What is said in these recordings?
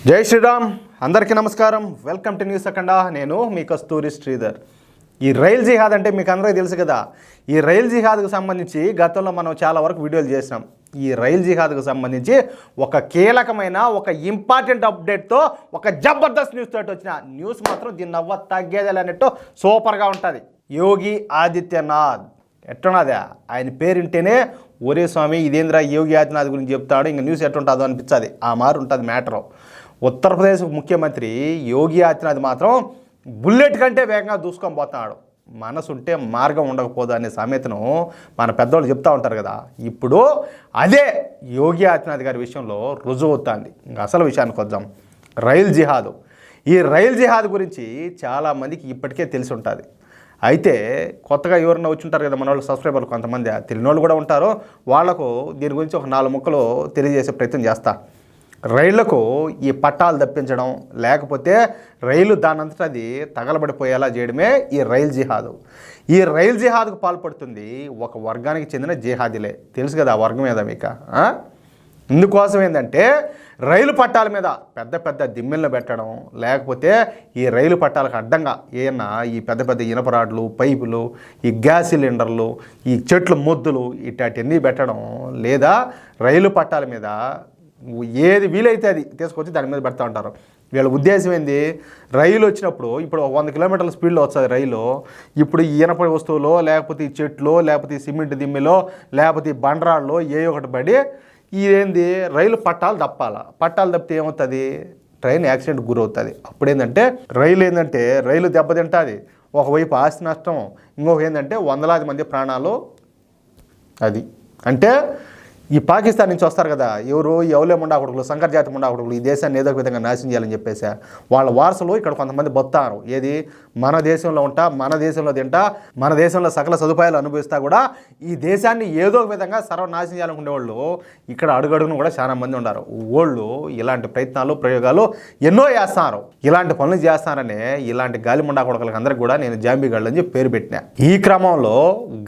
జై శ్రీరామ్. అందరికీ నమస్కారం. వెల్కమ్ టు న్యూస్ అఖండ. నేను మీ కస్తూరి శ్రీధర్. ఈ రైల్ జిహాద్ అంటే మీకు అందరికీ తెలుసు కదా. ఈ రైల్ జిహాద్కు సంబంధించి గతంలో మనం చాలా వరకు వీడియోలు చేసినాం. ఈ రైల్ జిహాద్కు సంబంధించి ఒక కీలకమైన ఒక ఇంపార్టెంట్ అప్డేట్తో ఒక జబర్దస్త్ న్యూస్ తోటి వచ్చిన న్యూస్ మాత్రం దీన్ని నవ్వ తగ్గేది అన్నట్టు సూపర్గా ఉంటుంది. యోగి ఆదిత్యనాథ్ ఎట్టున్నదా, ఆయన పేరింటేనే ఒరే స్వామి ఇదేంద్రా యోగి ఆదిత్యనాథ్ గురించి చెప్తాడు, ఇంకా న్యూస్ ఎట్టుంటుందో అనిపించదు. ఆ మారు ఉంటుంది మ్యాటరు. ఉత్తరప్రదేశ్ ముఖ్యమంత్రి యోగి ఆదిత్యనాథ్ మాత్రం బుల్లెట్ కంటే వేగంగా దూసుకొని పోతున్నాడు. మనసుంటే మార్గం ఉండకపోదు అనే సామెతను మన పెద్దవాళ్ళు చెప్తూ ఉంటారు కదా. ఇప్పుడు అదే యోగి ఆదిత్యనాథ్ గారి విషయంలో రుజువు అవుతుంది. ఇంకా అసలు విషయానికి వద్దాం. రైల్ జిహాద్. ఈ రైల్ జిహాద్ గురించి చాలామందికి ఇప్పటికే తెలిసి ఉంటుంది. అయితే కొత్తగా ఎవరన్నా వచ్చి ఉంటారు కదా మన వాళ్ళు సబ్స్క్రైబర్లు, కొంతమంది తెలియని వాళ్ళు కూడా ఉంటారు. వాళ్లకు దీని గురించి ఒక 4 ముక్కలు తెలియజేసే ప్రయత్నం చేస్తా. రైళ్లకు ఈ పట్టాలు తప్పించడం, లేకపోతే రైలు దానంతటా అది తగలబడిపోయేలా చేయడమే ఈ రైల్ జిహాదు. ఈ రైల్ జిహాద్కు పాల్పడుతుంది ఒక వర్గానికి చెందిన జిహాదీలే. తెలుసు కదా ఆ వర్గం మీద మీకు. ఇందుకోసం ఏంటంటే రైలు పట్టాల మీద పెద్ద పెద్ద దిమ్మెలను పెట్టడం, లేకపోతే ఈ రైలు పట్టాలకు అడ్డంగా ఏమన్నా ఈ పెద్ద పెద్ద ఇనప రాడ్లు, పైపులు, ఈ గ్యాస్ సిలిండర్లు, ఈ చెట్లు మొద్దులు ఇట్లాంటివన్నీ పెట్టడం, లేదా రైలు పట్టాల మీద ఏది వీలైతే అది తీసుకొచ్చి దాని మీద పెడతా ఉంటారు. వీళ్ళ ఉద్దేశం ఏంది, రైలు వచ్చినప్పుడు ఇప్పుడు 100 కిలోమీటర్ల స్పీడ్లో వస్తుంది రైలు. ఇప్పుడు ఈ ఇనప వస్తువులో, లేకపోతే ఈ చెట్లు, లేకపోతే ఈ సిమెంట్ దిమ్మెలో, లేకపోతే ఈ బండరాళ్ళు ఒకటి పడి ఇదేంది రైలు పట్టాలు తప్పాలా. పట్టాలు తప్పితే ఏమవుతుంది, ట్రైన్ యాక్సిడెంట్కి గురవుతుంది. అప్పుడు ఏంటంటే రైలు దెబ్బతింటుంది. ఒకవైపు ఆస్తి నష్టం, ఇంకొక ఏంటంటే వందలాది మంది ప్రాణాలు. అది అంటే ఈ పాకిస్తాన్ నుంచి వస్తారు కదా ఎవరు, ఎవలే ముండాకుడుకులు, సంకర్ జాతి ముండాకుడుకులు, ఈ దేశాన్ని ఏదో ఒక విధంగా నాశనం చేయాలని చెప్పేసి వాళ్ళ వారసులు ఇక్కడ కొంతమంది బతున్నారు. ఏది మన దేశంలో ఉంటా, మన దేశంలో తింటా, మన దేశంలో సకల సదుపాయాలు అనుభవిస్తా కూడా ఈ దేశాన్ని ఏదో ఒక విధంగా సర్వనాశనం చేయాలనుకునే వాళ్ళు ఇక్కడ అడుగడుగును కూడా చాలా మంది ఉన్నారు. వాళ్ళు ఇలాంటి ప్రయత్నాలు, ప్రయోగాలు ఎన్నో చేస్తున్నారు. ఇలాంటి పనులు చేస్తారనే ఇలాంటి గాలి ముండాకుడుకులకు అందరికి కూడా నేను జాంబీగాళ్ళు అని చెప్పి పేరు పెట్టినా. ఈ క్రమంలో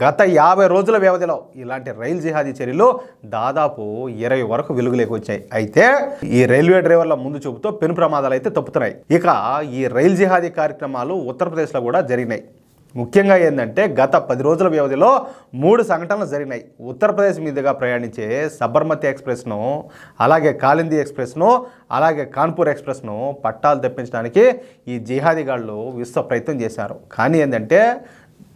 గత 50 రోజుల వ్యవధిలో ఇలాంటి రైల్ జిహాదీ చర్యలు దాదాపు 20 వరకు వెలుగులోకి వచ్చాయి. అయితే ఈ రైల్వే డ్రైవర్ల ముందు చూపుతో పెను ప్రమాదాలు అయితే తప్పుతున్నాయి. ఇక ఈ రైల్ జిహాదీ కార్యక్రమాలు ఉత్తరప్రదేశ్లో కూడా జరిగినాయి. ముఖ్యంగా ఏంటంటే గత 10 రోజుల వ్యవధిలో 3 సంఘటనలు జరిగినాయి. ఉత్తరప్రదేశ్ మీదుగా ప్రయాణించే సబర్మతి ఎక్స్ప్రెస్ను, అలాగే కాలింది ఎక్స్ప్రెస్ను, అలాగే కాన్పూర్ ఎక్స్ప్రెస్ను పట్టాలు తెప్పించడానికి ఈ జిహాదీగాళ్ళు విశ్వ ప్రయత్నం చేశారు. కానీ ఏంటంటే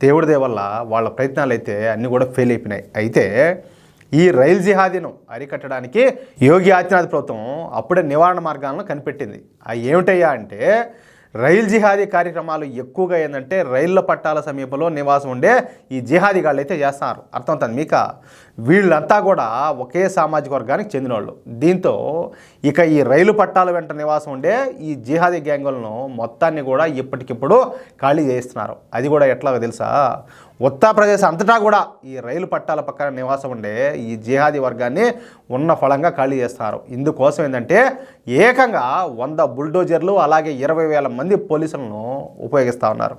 దేవుడి దయ వల్ల వాళ్ళ ప్రయత్నాలు అయితే అన్నీ కూడా ఫెయిల్ అయిపోయినాయి. అయితే ఈ రైల్ జిహాదీను అరికట్టడానికి యోగి ఆదిత్యనాథ్ ప్రభుత్వం అప్పుడే నివారణ మార్గాలను కనిపెట్టింది. అవి ఏమిటయ్యా అంటే రైల్ జిహాదీ కార్యక్రమాలు ఎక్కువగా ఏంటంటే రైళ్ల పట్టాల సమీపంలో నివాసం ఉండే ఈ జిహాదీగాళ్ళు అయితే చేస్తున్నారు. అర్థమవుతుంది మీకు. వీళ్ళంతా కూడా ఒకే సామాజిక వర్గానికి చెందిన వాళ్ళు. దీంతో ఇక ఈ రైలు పట్టాల వెంట నివాసం ఉండే ఈ జిహాదీ గ్యాంగులను మొత్తాన్ని కూడా ఇప్పటికిప్పుడు ఖాళీ చేయిస్తున్నారు. అది కూడా ఎట్లాగో తెలుసా, ఉత్తరప్రదేశ్ అంతటా కూడా ఈ రైలు పట్టాల పక్కన నివాసం ఉండే ఈ జిహాదీ వర్గాన్ని ఉన్న ఫలంగా ఖాళీ చేస్తారు. ఇందుకోసం ఏంటంటే ఏకంగా 100 బుల్డోజర్లు, అలాగే 20,000 మంది పోలీసులను ఉపయోగిస్తూ ఉన్నారు.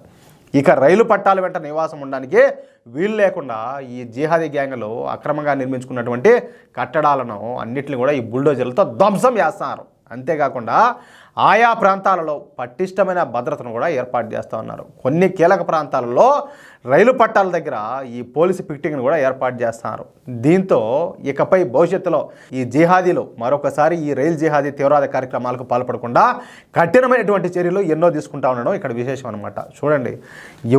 ఇక రైలు పట్టాల వెంట నివాసం ఉండడానికి వీలు లేకుండా ఈ జిహాదీ గ్యాంగులు అక్రమంగా నిర్మించుకున్నటువంటి కట్టడాలను అన్నింటిని కూడా ఈ బుల్డోజర్లతో ధ్వంసం చేస్తున్నారు. అంతేకాకుండా ఆయా ప్రాంతాలలో పటిష్టమైన భద్రతను కూడా ఏర్పాటు చేస్తూ ఉన్నారు. కొన్ని కీలక ప్రాంతాలలో రైలు పట్టాల దగ్గర ఈ పోలీసు పికెటింగ్ను కూడా ఏర్పాటు చేస్తున్నారు. దీంతో ఇకపై భవిష్యత్తులో ఈ జిహాదీలు మరొకసారి ఈ రైల్ జిహాదీ తీవ్రవాద కార్యక్రమాలకు పాల్పడకుండా కఠినమైనటువంటి చర్యలు ఎన్నో తీసుకుంటా ఉండడం ఇక్కడ విశేషం అనమాట. చూడండి,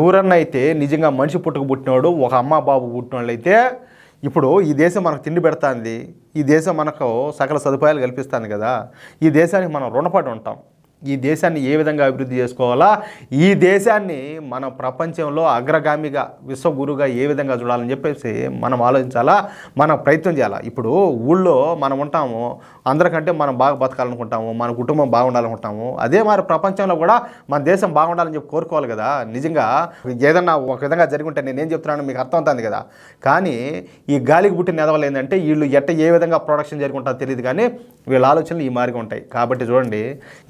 ఎవరన్నా అయితే నిజంగా మనిషి పుట్టినోడు, ఒక అమ్మ బాబు పుట్టినోళ్ళు అయితే ఇప్పుడు ఈ దేశం మనకు తిండి పెడుతుంది, ఈ దేశం మనకు సకల సదుపాయాలు కల్పిస్తుంది కదా, ఈ దేశానికి మనం రుణపడి ఉంటాం. ఈ దేశాన్ని ఏ విధంగా అభివృద్ధి చేసుకోవాలా, ఈ దేశాన్ని మనం ప్రపంచంలో అగ్రగామిగా విశ్వగురుగా ఏ విధంగా చూడాలని చెప్పేసి మనం ఆలోచించాలా, మనం ప్రయత్నం చేయాలా. ఇప్పుడు ఊళ్ళో మనం ఉంటాము, అందరికంటే మనం బాగా బతకాలనుకుంటాము, మన కుటుంబం బాగుండాలనుకుంటాము. అదే మరి ప్రపంచంలో కూడా మన దేశం బాగుండాలని చెప్పి కోరుకోవాలి కదా. నిజంగా ఏదన్నా ఒక విధంగా జరుగుంటే నేనేం చెప్తున్నాను మీకు అర్థం అవుతుంది కదా. కానీ ఈ గాలికి పుట్టిన ఎదవలు ఏంటంటే వీళ్ళు ఏ విధంగా ప్రొడక్షన్ జరుగుంటుందో తెలియదు, కానీ వీళ్ళ ఆలోచనలు ఈ మారిగా ఉంటాయి. కాబట్టి చూడండి,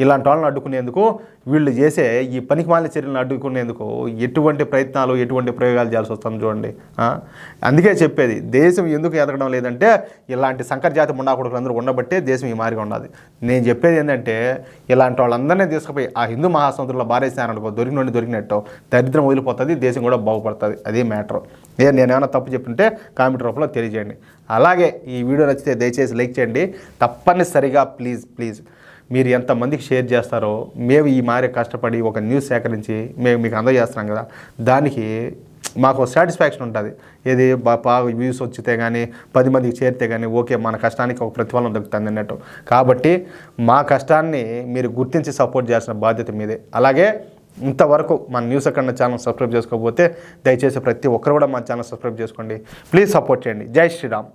ఇలాంటి వాళ్ళని అడ్డుకునేందుకు వీళ్ళు చేసే ఈ పనికిమాలిన చర్యలను అడ్డుకునేందుకు ఎటువంటి ప్రయత్నాలు ఎటువంటి ప్రయోగాలు చేయాల్సి వస్తుంది చూడండి. అందుకే చెప్పేది దేశం ఎందుకు ఎదగడం లేదంటే ఇలాంటి సంకరజాతి ముండాకుడుకులందరూ ఉండబట్టే దేశం ఈ మారిగా ఉన్నది. నేను చెప్పేది ఏంటంటే ఇలాంటి వాళ్ళందరినీ తీసుకుపోయి ఆ హిందూ మహాసముద్రంలో బారేసారనుకో దొరికినట్టు దరిద్రం వదిలిపోతుంది, దేశం కూడా బాగుపడుతుంది. అదే మ్యాటర్. నేనేమైనా తప్పు చెప్తుంటే కామెంట్ రూపంలో తెలియజేయండి. అలాగే ఈ వీడియో నచ్చితే దయచేసి లైక్ చేయండి. తప్పనిసరిగా ప్లీజ్ మీరు ఎంతమందికి షేర్ చేస్తారో మేము ఈ మారే కష్టపడి ఒక న్యూస్ సేకరించి మేము మీకు అందజేస్తున్నాం కదా, దానికి మాకు సాటిస్ఫాక్షన్ ఉంటుంది. ఏది బాగా వ్యూస్ వచ్చితే కానీ 10 మందికి చేరితే కానీ ఓకే, మన కష్టానికి ఒక ప్రతిఫలం దొరుకుతుంది అన్నట్టు. కాబట్టి మా కష్టాన్ని మీరు గుర్తించి సపోర్ట్ చేయాల్సిన బాధ్యత మీదే. అలాగే ఇంతవరకు మన న్యూస్ అక్కడ ఛానల్ సబ్స్క్రైబ్ చేసుకోకపోతే దయచేసి ప్రతి ఒక్కరు కూడా మన ఛానల్ సబ్స్క్రైబ్ చేసుకోండి. ప్లీజ్ సపోర్ట్ చేయండి. జై శ్రీరామ్.